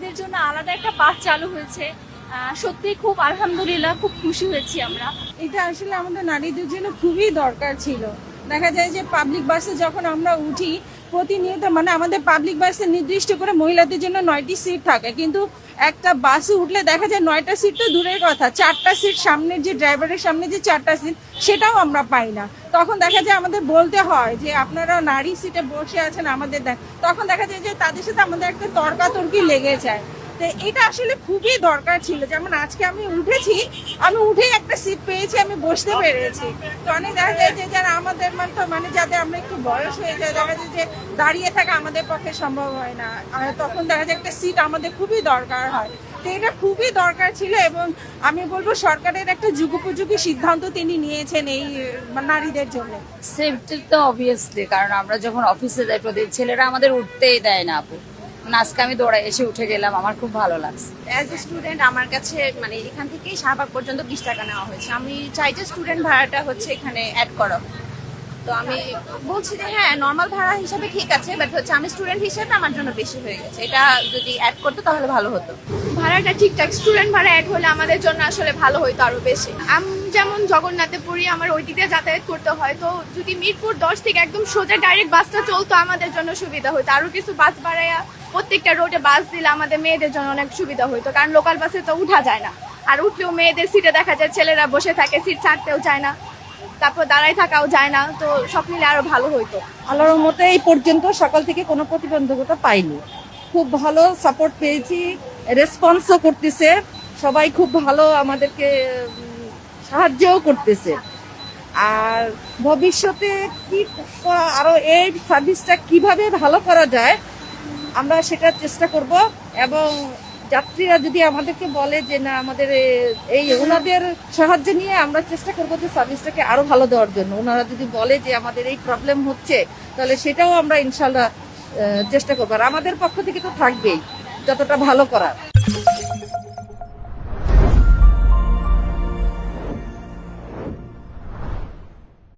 নারীদের জন্য আলাদা একটা বাস চালু হয়েছে। সত্যি খুব আলহামদুলিল্লাহ, খুব খুশি হয়েছি আমরা। এটা আসলে আমাদের নারীদের জন্য খুবই দরকার ছিল। দেখা যায় যে পাবলিক বাসে যখন আমরা উঠি প্রতিনিয়ত মানে আমাদের পাবলিক বাসে নির্দিষ্ট করে মহিলাদের জন্য 9টি সিট থাকে, কিন্তু একটা বাসে উঠলে দেখা যায় 9টা সিট তো দূরের কথা, 4টা সিট সামনের যে ড্রাইভারের সামনে যে 4টা সিট সেটাও আমরা পাই না। তখন দেখা যায় আমাদের বলতে হয় যে আপনারা নারী সিটে বসে আছেন আমাদের তখন দেখা যায় যে তাদের সাথে আমাদের একটা তর্কাতর্কি লেগে যায়। তো এটা আসলে খুবই দরকার ছিল। যেমন আজকে আমি উঠেছি, আমি উঠেই একটা সিট পেয়েছি, আমি বসতে পেরেছি। তো অনেক দেখা যায় যে যারা আমাদের মতো মানে যাদের আমরা একটু বয়স হয়ে যায়, দেখা যায় যে দাঁড়িয়ে থাকা আমাদের পক্ষে সম্ভব হয় না, আর তখন দেখা যায় একটা সিট আমাদের খুবই দরকার হয়। তো এটা খুবই দরকার ছিল এবং আমি বলবো সরকারের একটা যুগোপযোগী সিদ্ধান্ত তিনি নিয়েছেন এই নারীদের জন্য। সেফটি তো অবভিয়াসলি, কারণ আমরা যখন অফিসে যাই প্রতিদিন ছেলেরা আমাদের উঠতেই দেয় না আপু। আজকে আমি দৌড়াই এসে উঠে গেলাম, আমার খুব ভালো লাগছে। অ্যাজ এ স্টুডেন্ট আমার কাছে মানে এখান থেকেই শাহবাগ পর্যন্ত 20 টাকা নেওয়া হয়েছে। আমি চাই যে স্টুডেন্ট ভাড়াটা হচ্ছে এখানে অ্যাড করা হোক। তো আমি বলছি যে হ্যাঁ, নর্মাল ভাড়া হিসাবে ঠিক আছে, বাট হচ্ছে আমি স্টুডেন্ট হিসেবে আমার জন্য বেশি হয়ে গেছে। এটা যদি অ্যাড করতো তাহলে ভালো হতো। ভাড়াটা ঠিকঠাক, স্টুডেন্ট ভাড়া অ্যাড হলে আমাদের জন্য আসলে ভালো হতো আরো বেশি। আমি যেমন জগন্নাথে পড়ি, আমার ওই দিকে যাতায়াত করতে হয়, তো যদি মিরপুর 10 থেকে একদম সোজা ডাইরেক্ট বাসটা চলতো আমাদের জন্য সুবিধা হতো। আরো কিছু বাস বাড়াইয়া প্রত্যেকটা রোডে বাস দিলে আমাদের মেয়েদের জন্য অনেক সুবিধা হতো, কারণ লোকাল বাসে তো উঠা যায় না। আর উঠলেও মেয়েদের সিটে দেখা যায় ছেলেরা বসে থাকে, সিট ছাড়তেও চায় না, তারপর দাঁড়ায় থাকাও যায় না। তো সব মিলে আরো ভালো হইতো। আল্লাহর মতে এই পর্যন্ত সকাল থেকে কোনো প্রতিবন্ধকতা পাইনি, খুব ভালো সাপোর্ট পেয়েছি, রেসপন্সও করতেছে সবাই, খুব ভালো আমাদেরকে সাহায্যও করতেছে। আর ভবিষ্যতে কি আরো এই সার্ভিসটা কিভাবে ভালো করা যায় আমরা সেটা চেষ্টা করব। এবং যাত্রীরা যদি আমাদেরকে বলে যে না আমাদের এই ওনাদের সাহায্য নিয়ে আমরা চেষ্টা করবো যে সার্ভিসটাকে আরো ভালো দেওয়ার জন্য, ওনারা যদি বলে যে আমাদের এই প্রবলেম হচ্ছে তাহলে সেটাও আমরা ইনশাল্লাহ চেষ্টা করবো। আর আমাদের পক্ষ থেকে তো থাকবেই যতটা ভালো করার।